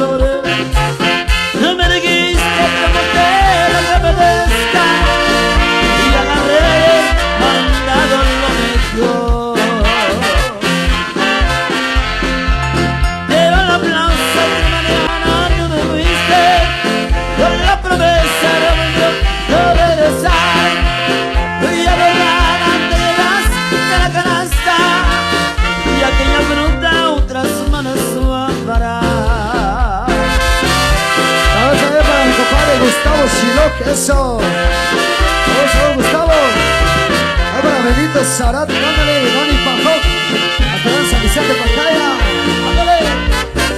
amor. No me dijiste como que lo repetezca y agarré mandado lo mejor. Pero la plaza de mañana tú me fuiste con la promesa de regresar. Y a mañana te llevaste la canasta y aquella fruta otras manos amarán. Vamos a ver para mi compadre Gustavo Shiloh, eso. Vamos a ver, Gustavo. Ahí para Benito Zarat, ándale, Donny Pajoc, Esperanza Vicente Pantalla, ándale.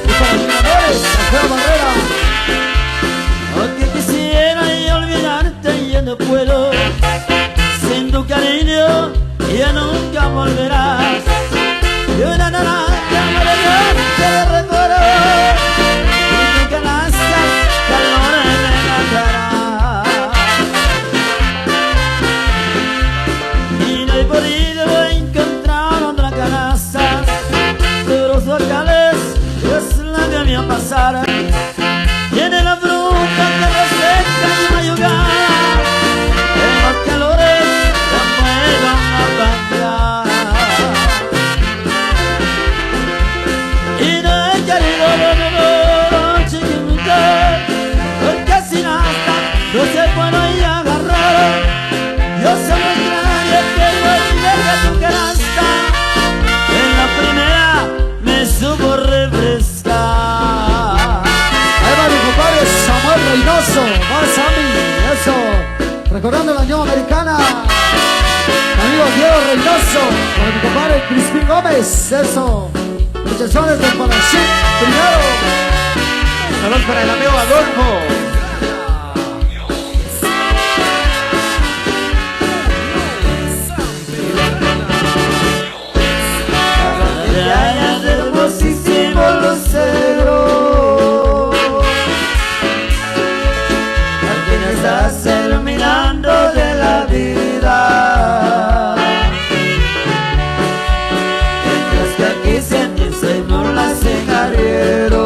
Y para mis amores, Alfredo Barrera. Aunque quisiera yo olvidarte, ya no puedo. Sin tu cariño ya nunca volverás. Y una naranja amarillante de recuerdo y tu canasta calor me matará. Y no he podido encontrar otra canasta, pero su alcalde es la que me pasará. Tiene la fruta que reseca y mayugada, en los calores la puedo apagar. Y no he querido volver, chiquitita, porque sin hasta no se puede agarrar. Yo soy extraño que vuelve a tu canasta, en la primera me supo refrescar. Ahí va mi compadre Samuel Reynoso, va Sammy, eso. Recordando la Unión Americana. Amigo Diego Reynoso, con mi compadre Crispín Gómez, eso. Muchachones de Panachín, primero. Saludos para el amigo Adolfo. De hayas hermosísimo lucero, a quien estás iluminando de la vida. Mientras que aquí sientes y burlas en arriero,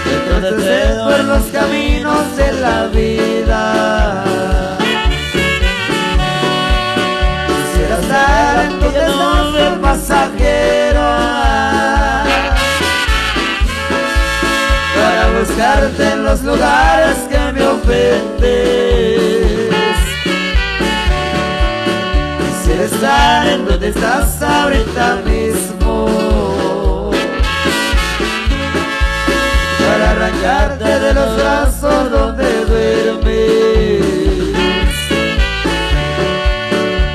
retroceder por los caminos de la vida. Quisiera estar en tu nube pasajera para buscarte en los lugares que me ofendes. Quisiera estar en donde estás ahorita mismo para arrancarte de los brazos donde duermes.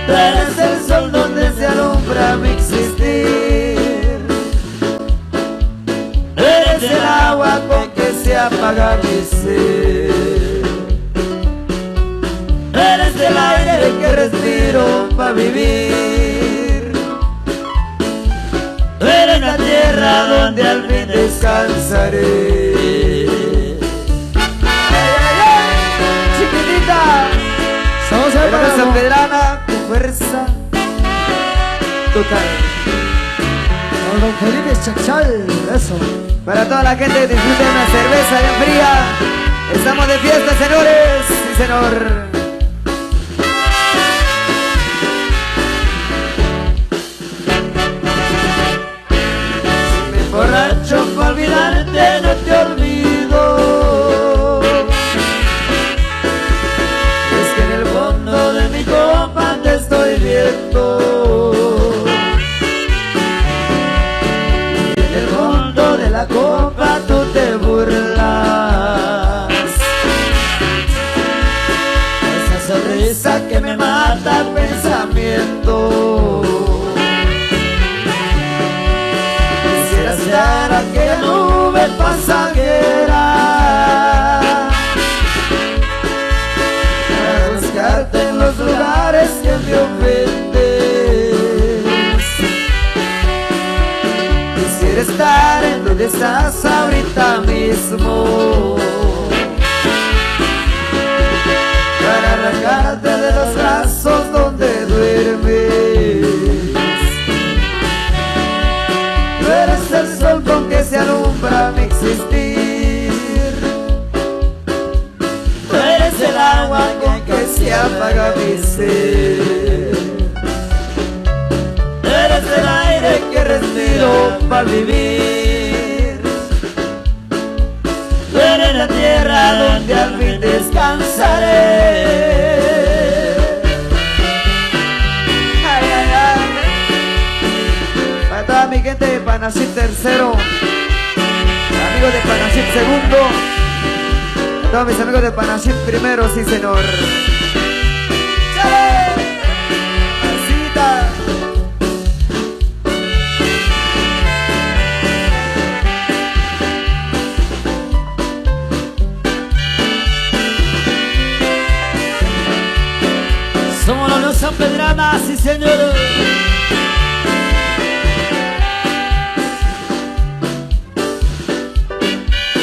Eres el sol donde se alumbra mi existir. Eres el agua con que se apaga mi ser. Eres el aire que respiro para vivir. Eres la tierra donde al fin descansaré. Ay, ay, ay, chiquitita. Vamos a ver para San Pedrana, con fuerza total. con don Felipe Chachal, eso. Para toda la gente que disfrute de una cerveza bien fría. Estamos de fiesta, señores. Sí, señor. Si me emborracho para olvidarte, no te olvido. Es que en el fondo de mi copa te estoy viendo. Y en el fondo de la copa tú te burlas. Esa sonrisa que me mata el pensamiento. Quisiera estar aquella nube pasajera para buscarte en los lugares que me ofendes. Quisiera estar en donde estás ahorita mismo para arrancarte de los brazos donde duermes. Tú eres eres el sol con que se alumbra mi existir. Tú eres el agua con que se apaga mi ser. Eres el aire que respiro para vivir. Tú eres la tierra donde al fin descansaré. Ay, ay, ay. Para toda mi gente de Panachit tercero, amigos de Panachit segundo, a todos mis amigos de Panachit primero, sí señor. ¡Chale! ¡Masita! Somos los Los Sanpedranas, sí señor.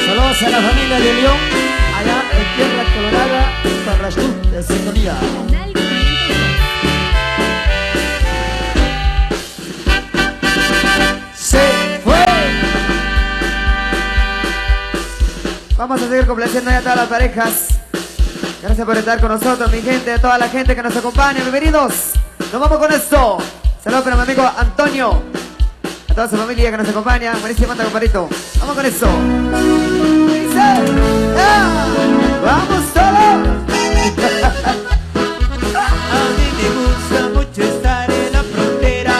Saludos a la familia de León, allá en Tierra Colorada, Parrachú de sintonía. Canal 502. ¡Se fue! Vamos a seguir complaciendo ya a todas las parejas. Gracias por estar con nosotros, mi gente, a toda la gente que nos acompaña. Bienvenidos. Nos vamos con esto. Saludos para mi amigo Antonio, a toda su familia que nos acompaña. Buenísimo, anda, compadrito. Vamos con esto. Dice, ¡ah! ¡Vamos todos! A mí me gusta mucho estar en la frontera,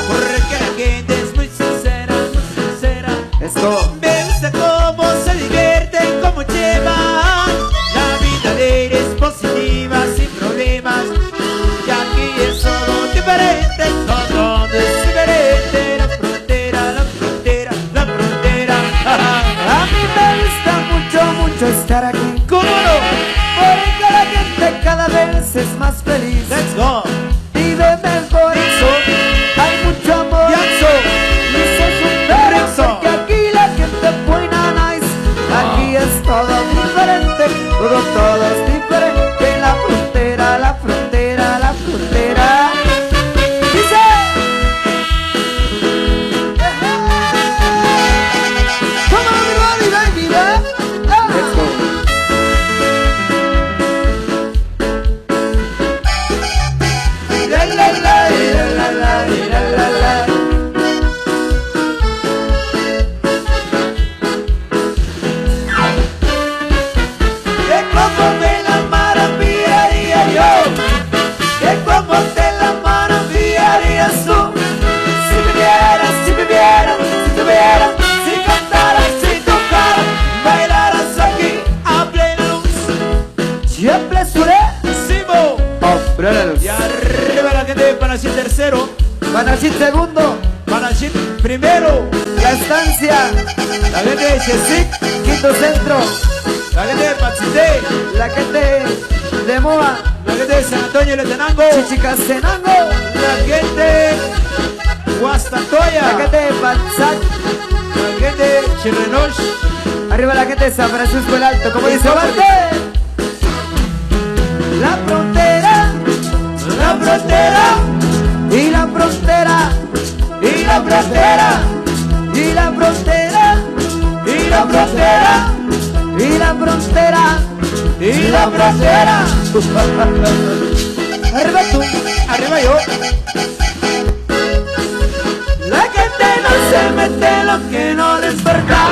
porque la gente es muy sincera, muy sincera. Esto. Me gusta cómo se divierten, cómo llevan la vida de ellos positiva, sin problemas. Y aquí es todo diferente, todo es diferente. La frontera, la frontera, la frontera. A mí me gusta mucho, mucho estar aquí. ¿Cómo no? Porque la gente cada vez es más feliz. Let's go. Vive mejor. Hay mucho amor. Yanzo. Y se supera Renzo. porque aquí la gente es buena, nice. Aquí es todo diferente. Todo es diferente. La frontera, la frontera, la frontera. Dice. Come on, everybody, baby, Let's go. La la la la la la la la la. Que como me la maravillaría yo, que como te la maravillarías tú. Si vivieras, si vivieras, si tuvieras, si cantaras, si tocaras, bailaras aquí a plena luz. Siempre suré. Simo. Hombre, Y arriba la gente de Panachit tercero, Panachit segundo, Panachit primero, La Estancia, la gente de Chesic, quinto centro, la gente de Patsité, la gente de Moa, la gente de San Antonio de Tenango, Chichicastenango, la gente de Guastatoya, la gente de Panzac, la gente de Chirrenoch, arriba la gente de San Francisco el Alto, como dice Barte. La frontera, la frontera, y la frontera, y la frontera, y la frontera, y la frontera, y la frontera, y la frontera. arriba tú. Arriba yo. La gente no se mete en lo que no les perca.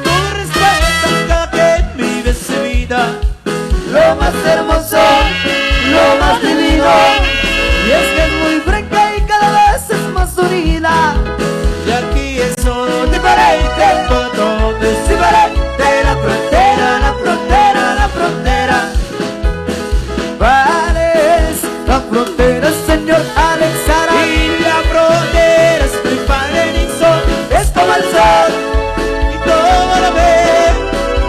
Tú respetas cada quien vive su vida. Lo más hermoso, lo más divino. Y es que es muy franca y cada vez es más unida. Y aquí es todo diferente, todo es diferente. La frontera, la frontera, la frontera. Pares, la frontera, señor Alex Sara. Y la frontera es mi padre Nixon. Es como el sol, Y todo lo ve.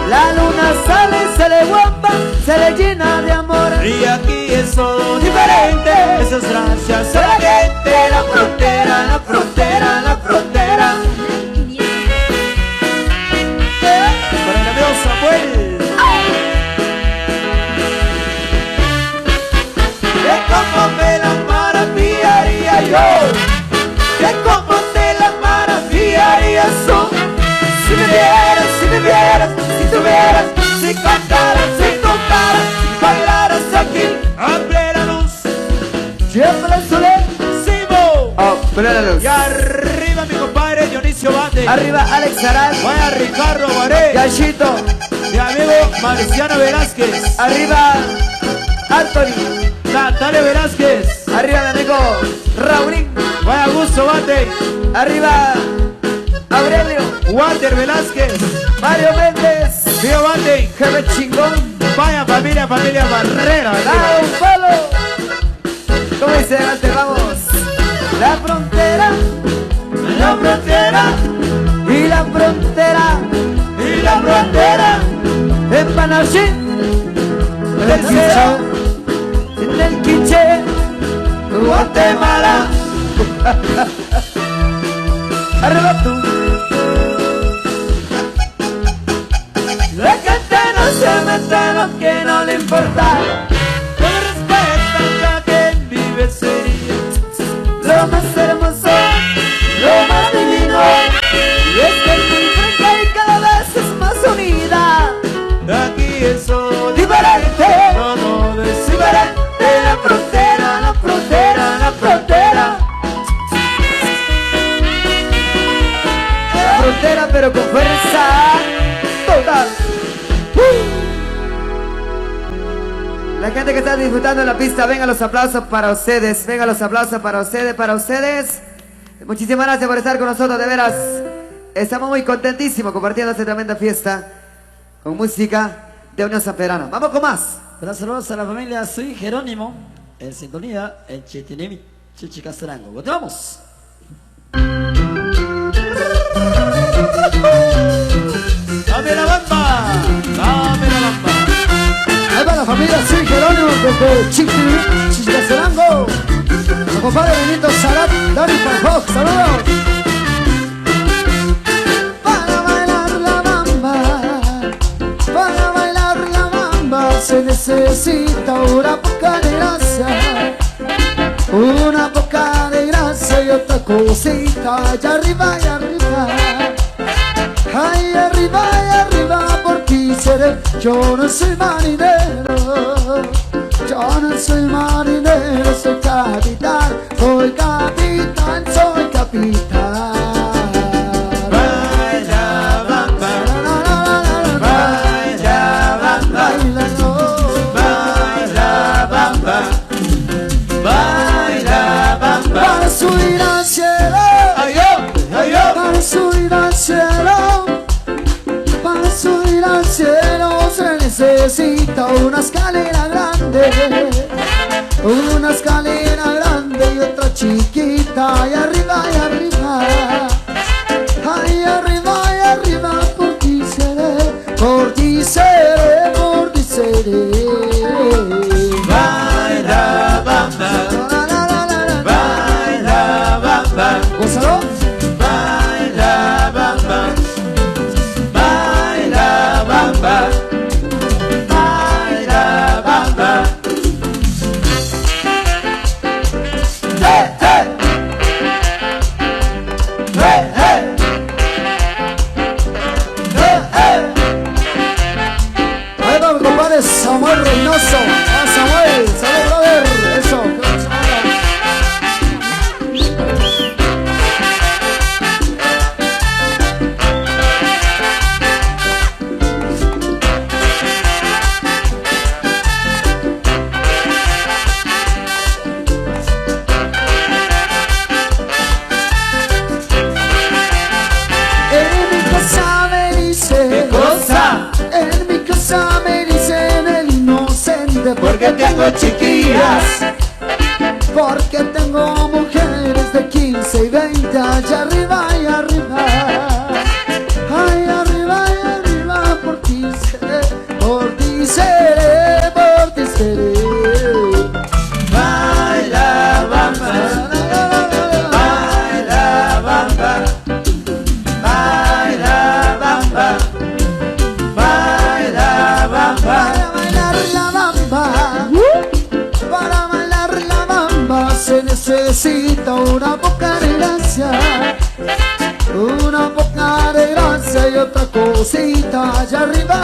la luna sale, se le guapa, se le llena de amor. Y aquí es todo diferente. Eso es gracias a la gente. La frontera, la frontera, la frontera. Para el amigo Samuel. Que como me la maravillaría yo, que como te la maravillaría cara, si tu cara bailaras aquí a plena luz. Siempre el soler. Simo. A plena luz. Y arriba mi compadre Dionisio Bate. Arriba Alex Aral. Vaya Ricardo Guaré. Yachito. Mi amigo Marciano Velázquez. Arriba Anthony. Natalia Velázquez. Arriba mi amigo Raulín. Vaya Augusto Bate. Arriba Aurelio. Walter Velázquez. Mario Méndez. Pío Bate. Jefe Chingón. Vaya familia Barrera. ¡Da un palo! ¿Cómo dice adelante? Vamos. La frontera y la frontera Y la frontera en Panaché, del cielo, en el Quiché, Guatemala. arriba tú. La gente no se mete en lo que no le importa. No respeta a quien vive sería Lo más hermoso, lo más divino, y es que es muy franca y cada vez es más unida. aquí eso Diferente, todo es diferente, la frontera, la frontera, la frontera. La frontera pero con fuerza total. La gente que está disfrutando en la pista, venga los aplausos para ustedes, venga los aplausos para ustedes, para ustedes. Muchísimas gracias por estar con nosotros, de veras. Estamos muy contentísimos compartiendo esta tremenda fiesta con música de Unión Sanpedrana. Vamos con más. Buenas saludos a la familia, soy Jerónimo, en sintonía, en Chitinimi, Chichicastenango. ¡Continuamos! ¡Dame la bamba! ¡Dame la bamba! Ahí va la familia, soy Jerónimo desde Chichicastenango. Mi compadre Benito Sarat, Dani Panjok, saludos. Para bailar la bamba se necesita una poca de gracia. Una poca de gracia y otra cosita. Y arriba, ay, arriba, por ti seré. Yo no soy marinero, soy capitán, soy capitán, soy capitán. Baila bamba, baila bamba, baila bamba, baila bamba. Para subir al cielo, ¡Ay, yo! ¡Ay, yo! para subir al cielo, para subir al cielo se necesita una escalera grande. Una escalera grande y otra chiquita. Y arriba, ay, arriba, por ti seré, por ti seré, por ti seré. Baila bamba, baila bamba, Gózalo. baila bamba, baila bamba, baila bamba. ¡Hey, hey! ¡Hey, hey! ¡Hey, hey! Ahí va mi compadre Samuel Reynoso. Ah, Samuel, salud, brother. Eso, que vamos a bailar. En mi casa me dice, ¿Qué cosa? en mi casa me dicen el inocente. Porque tengo chiquillas, Porque tengo mujeres de 15 y 20. Allá arriba, y arriba. Ay, arriba, por ti seré, por ti seré, por ti seré. baila bamba, baila bamba, baila bamba, baila bamba. Para bailar la bamba, para bailar la bamba se necesita una poca de gracia. Una poca de gracia y otra cosita. Allá arriba,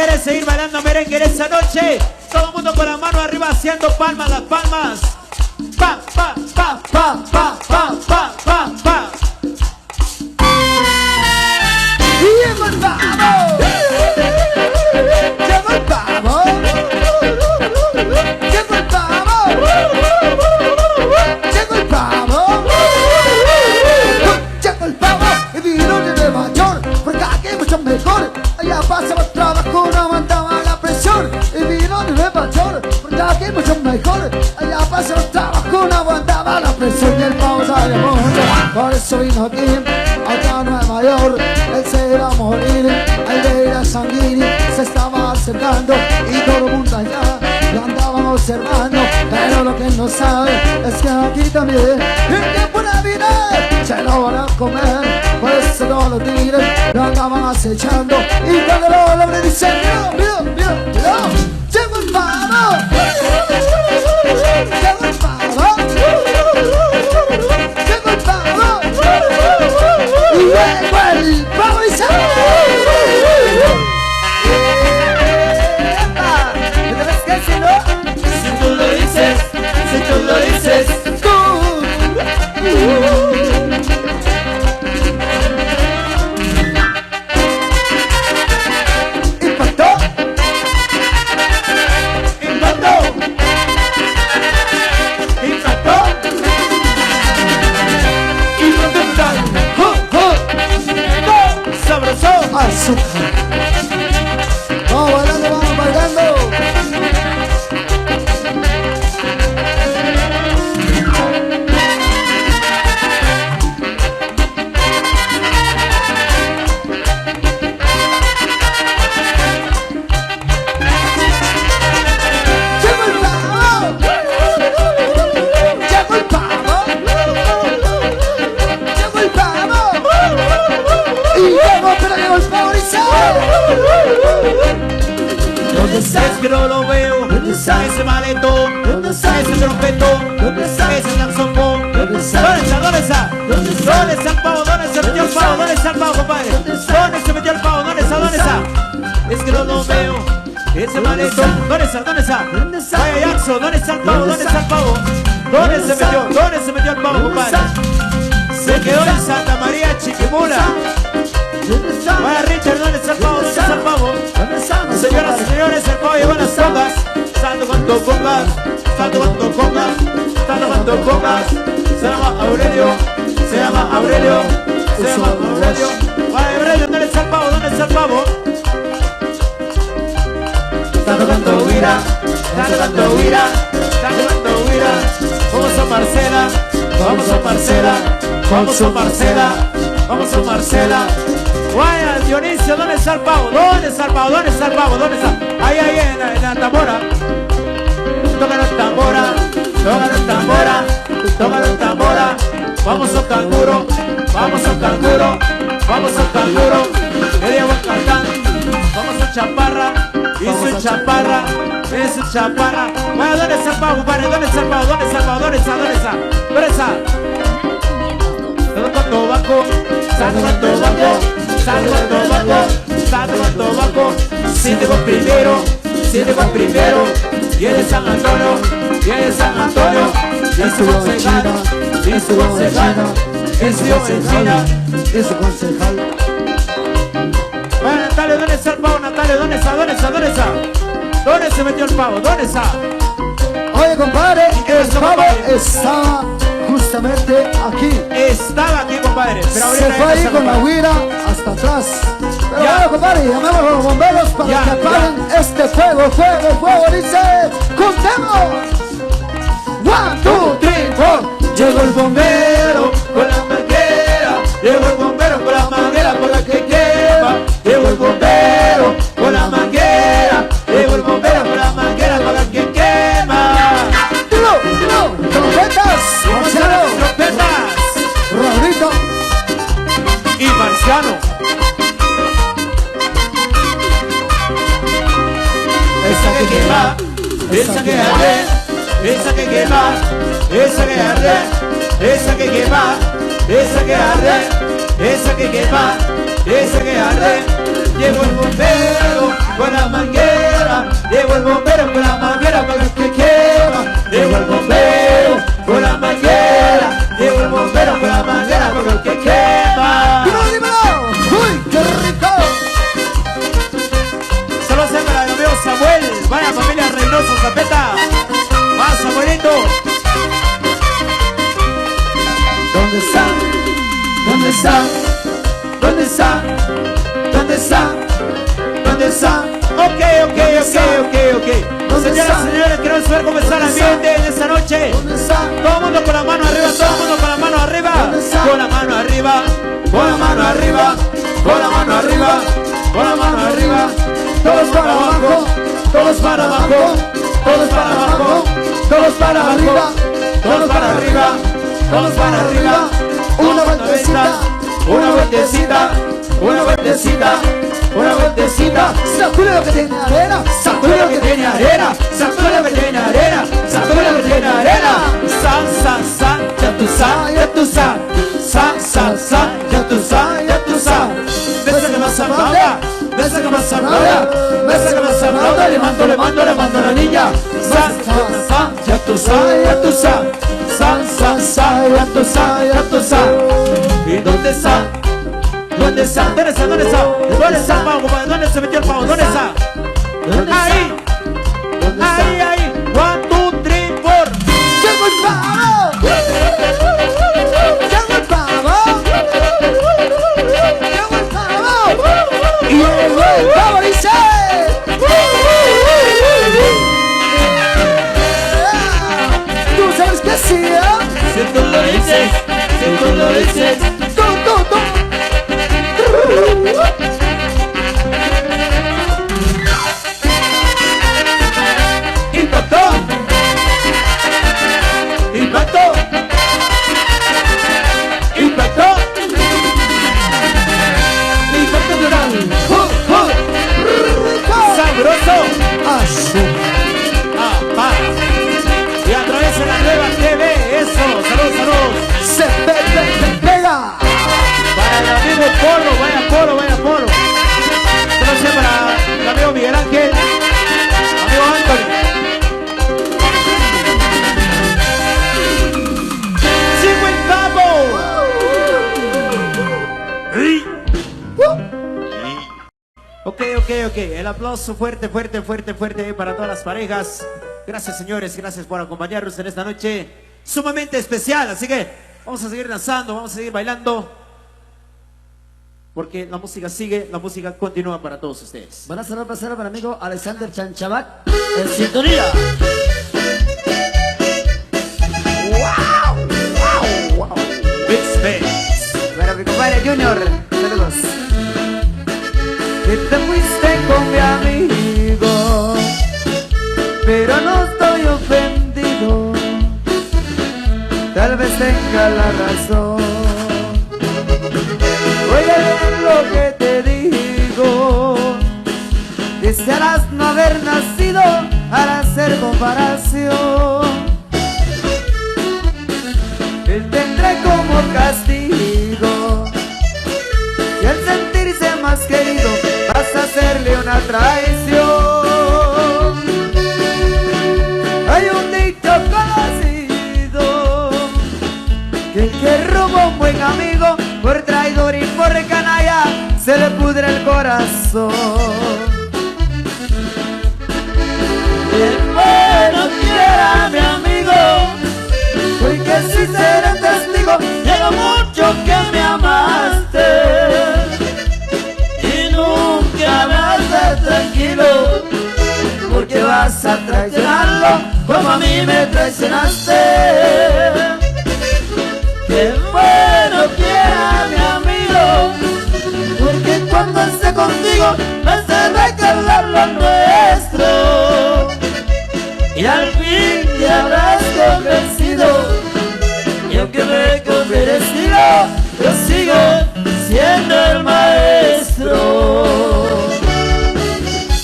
quiere seguir bailando merengue en esta noche, todo el mundo con la mano arriba haciendo palmas, las palmas. Pa, pa, pa, pa, pa, pa, pa, pa, pa. Llegó el pavo. Llegó el pavo. Llegó el pavo. Llegó el pavo. Llegó el pavo y vino de Nueva York, porque aquí hay mucho mejor. Allá pasaba trabajo, no aguantaba la presión. Y vino de Nueva York, porque aquí hay mucho mejor. Allá pasaba trabajo, no aguantaba la presión. Y el pavo sale mucho, por eso vino aquí, acá a Nueva York. Él se iba a morir, el de ir a Sanguini se estaba acercando y todo el mundo allá lo andaban observando. Pero lo que él no sabe es que aquí también el tiempo de la vida se lo van a comer. Por eso todos los tigres lo andaban acechando y cuando lo logré dicen mira, mira, mira, mira, llegó el pavo, llegó el pavo, llegó el pavo, y llegó el pavo y se Si tú lo dices, si tú lo dices, impactó, impactó, impactó, impactó, sabroso. azúcar. Vamos bailando, vamos bailando. Llegó el pavo. Llegó el pavo. Llegó el pavo. Y llegó, pero llegó el pavo y se ¿Dónde está? Es que no lo veo. ¿Dónde está? Ese maletón. ¿Dónde está? Ese trompetón. ¿Dónde está? Ese saxofón. ¿Dónde está? ¿Dónde está? ¿Dónde está? ¿Dónde está el pavo? ¿Dónde se metió el pavo? ¿Dónde está el pavo, compadre? ¿Dónde se metió el pavo? ¿Dónde está? ¿Dónde está? Es que no lo veo. Ese maletón. ¿Dónde está? ¿Dónde está? Vaya Jackson. ¿Dónde está el pavo? ¿Dónde está el pavo? ¿Dónde se metió? ¿Dónde se metió el pavo, compadre? Se quedó en Santa María Chiquimula. Vaya Richard, ¿dónde está el pavo? ¿Dónde está el pavo? Señoras y señores, el pavo lleva las congas. Salto cuando congas, salto cuando congas, salto cuando congas. Se llama Aurelio, se llama Aurelio, se llama Aurelio. Vaya Aurelio, ¿dónde está el pavo? ¿Dónde está el pavo? Está tocando guira, está tocando guira, está tocando guira. Vamos a Marcela, vamos a Marcela, vamos a Marcela, vamos a Marcela. Vaya Dionisio, ¿dónde está el pavo? ¿Dónde está el pavo? ¿Dónde está el pavo? ¿Dónde está? Ahí, en la tambora. Toca la tambora, toca la tambora, toca la tambora. Vamos al canguro, vamos al canguro, vamos al canguro. Media buen cantán, vamos a chaparra, hizo chaparra, es chaparra. Vaya, ¿dónde está el pavo, compadre? ¿Dónde está el pavo? ¿Dónde está el pavo? ¿Dónde está? ¿Dónde está? ¿Dónde está? Salto cuando bajo, salto cuando bajo, salto cuando bajo, salto cuando bajo. Siente con primero, siente con primero. Y eres San Antonio, y eres San Antonio. Y su concejal, y su concejal, y su concejal, y su concejal. Bueno, Natalia, ¿dónde está el pavo? Natalia, ¿dónde está? ¿Dónde está? ¿Dónde está? ¿Dónde se metió el pavo? ¿Dónde está? Oye, compadre, el pavo estaba justamente aquí. Estaba aquí, compadre. Pero Se ahorita fue ahí está, con la compadre. huira hasta atrás. Pero Ya. bueno, compadre, llamemos a los bomberos para Ya, que apaguen este fuego, fuego, fuego. Dice, contemos. 1, 2, 3, 4. Llegó el bombero con la manguera. Llegó el bombero con la manguera con la que quema. Llegó el bombero con la manguera. Llegó el bombero con la manguera con la que quema. Tiro, tiro, trompetas, Marciano, Trompetas Rodrito. y Marciano. Esa que quema, esa que arde, esa que quema, esa que arde, esa que quema, esa que arde, esa que quema, esa que arde. llegó el bombero con la manguera, llegó el bombero con la manguera para los que quema, llegó el bombero con la manguera, llegó el bombero con la manguera para los que quema. ¡Dímelo, dímelo! ¡Uy, qué rico! Solo se para el amigo Samuel, vaya familia Reynoso Zapeta, va Samuelito. ¿Dónde está? ¿Dónde está? ¿Dónde está? ¿Dónde está? ¿Dónde está? Ok. Señoras y señores, queremos ver cómo está el ambiente en esta noche. ¿Dónde está? Todo el mundo con la mano arriba, todo el mundo con la mano arriba. Con la mano arriba, con la mano arriba, con la mano arriba, con la mano arriba. Todos para abajo, todos para abajo, todos para abajo, todos para arriba, todos para arriba, todos para arriba. Una vueltecita, una vueltecita, una vueltecita, una vueltecita. sacude lo que tiene arena, Sacude lo que tiene arena, sacude lo que tiene arena, sacude lo que tiene arena. Sa, ya tú sabes, ya tú sabes. Sa, ya tú sabes, ya tú sabes. Besa que más aplauda, besa que más aplauda, besa que más aplauda. Le mando a la niña. Sa, ya tú sabes, ya tú sabes. Sa, ya tú sabes, ya tú sabes. ¿Y dónde está? ¿Dónde está? ¿Dónde está? ¿Dónde está? ¿Dónde está el pavo, compadre? ¿Dónde se metió el pavo? ¿Dónde está? Ahí. Ahí. 1, 2, 3, 4. ¡llegó el pavo! ¡llegó el pavo! ¡llegó el pavo! ¡y llegó el pavo, dice! ¿tú sabes qué hacía? Si tú lo dices, si tú lo dices. ¡tú! Impacto Dural. Sabroso. Y a través de la nueva TV, eso, saludos. ¡se pega! Para el amigo Polo, vaya Polo. Esto no sé para el amigo Miguel Ángel, amigo Anthony. ¡Sigo el pavo! Ok. El aplauso fuerte para todas las parejas. Gracias, señores, gracias por acompañarnos en esta noche sumamente especial. Así que vamos a seguir danzando, vamos a seguir bailando, porque la música sigue, la música continúa para todos ustedes. Van a saludar pasar para el amigo Alexander Chanchabac en sintonía. Wow. Big Space. Para mi compadre Junior, saludos. Que te fuiste con mi amigo, pero no estoy ofendido, tal vez tenga la razón. Oye bien lo que te digo, desearás no haber nacido al hacer comparación. Él tendrá como castigo, y al sentirse más querido vas a hacerle una traición. Hay un dicho conocido, que el que roba un buen amigo, por traidor y por canalla, se le pudre el corazón. Bien bueno quiera mi amigo, Porque si seré testigo, llega mucho que me amaste y nunca me haces tranquilo, porque vas a traicionarlo como a mí me traicionaste. Qué bueno quiera mi amigo, porque cuando esté contigo me hace recordar lo nuestro, y al fin te habrás convencido, y aunque me cambie de estilo, yo sigo siendo el maestro.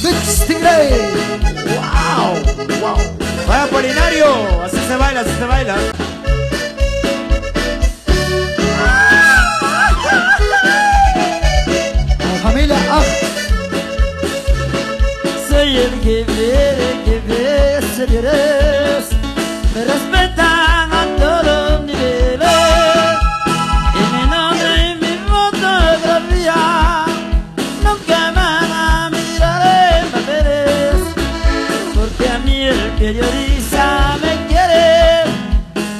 Big Stingray. Wow. Vaya Polinario, así se baila, así se baila. La familia el jefe, señores, me respetan a todos los niveles. Y mi nombre y mi fotografía nunca van a mirar en papeles, porque a mí el periodista me quiere,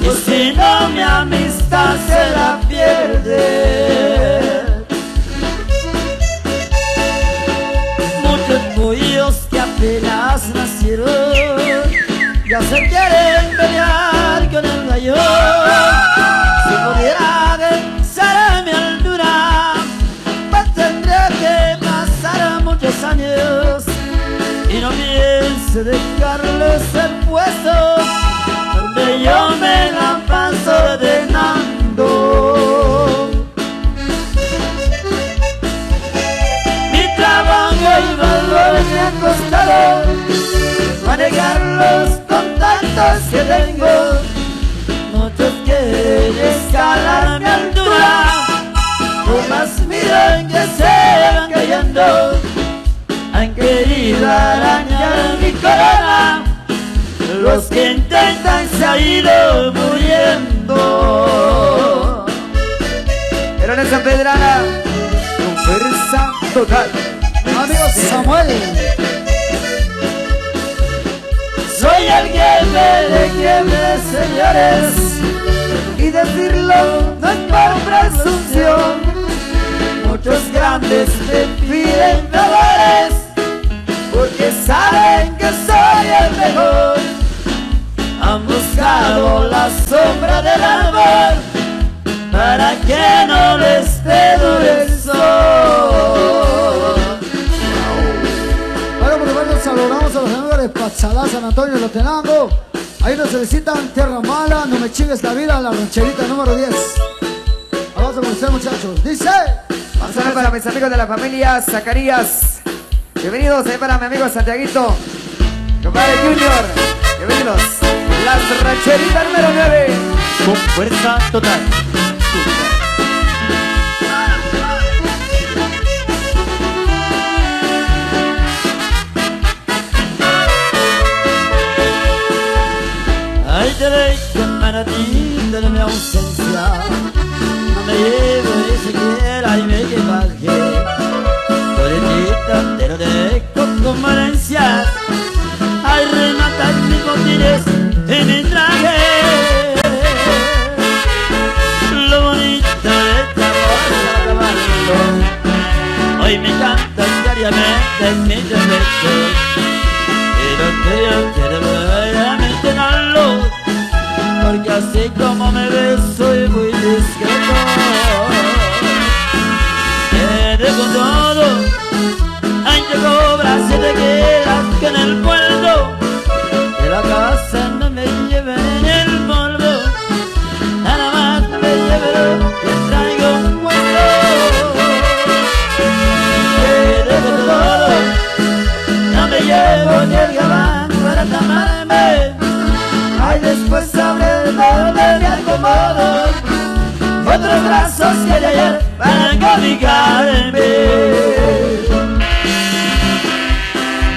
y si no mi amistad se la pierde. Muchos pollos que apenas nacieron ya se quieren pelear con el gallo. Si pudiera alcanzar a mi altura, pues tendría que pasar muchos años, y no piense dejarles el puesto donde yo me la paso ordenando. Mi trabajo y valor me ha costado manejar los contactos que tengo. Muchos quieren escalar mi altura, por más miren que se van cayendo. Han querido arañar mi corona, los que intentan se han ido muriendo. Pero en esa pedrada, con fuerza total. Amigo Samuel. Soy el jefe de jefes, señores, Y decirlo no es por presunción. muchos grandes me piden favores, porque saben que soy el mejor. Han buscado la sombra del amor para que no les dé duro el sol. Bueno, por igual nos saludamos a los amigos de Pachalá, San Antonio, Lotenango. Ahí nos solicitan Tierra Mala, No me chingues la vida, la rancherita número 10. Vamos a conocer, muchachos. Dice. Vamos a ver para mis amigos de la familia Zacarías. Bienvenidos ahí para mi amigo Santiaguito, compadre Junior. Bienvenidos. Las rancheritas número 9. Con fuerza total. Ay, te dejo en manatí de mi ausencia, no me llevo ni siquiera y me equipaje. Pobrecita, te lo dejo como herencia. Ay, remata mis botines en mi traje. Lo bonito de esta voz acabando, hoy me cantas diariamente en mi defecto. Pero que yo quiero verdaderamente darlo, porque así como me ves soy muy discreto. Te dejo todo, ay te cobras si te quedas con el puerto. De la casa no me lleven el polvo, nada más me lleven que traigo un puesto. Te dejo todo, no me llevo ni el gabán para tamarme. Ay, después sabré dónde me acomodo, otros brazos que de ayer van a cobijarme.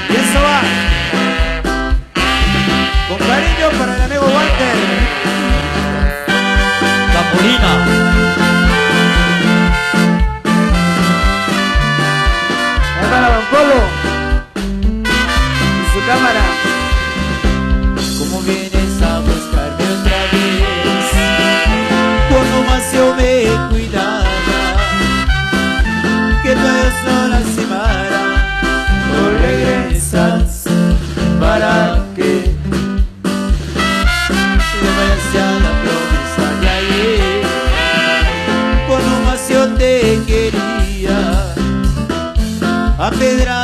Y eso va con cariño para el amigo Walter. Capulina. Ahí para Don Polo y su cámara. ¿Cómo vienes a buscarme otra vez? Cuando más yo me cuidaba, que todo eso lastimara, no regresas para que le vayas a la promesa de ayer. Cuando más yo te quería, a pedra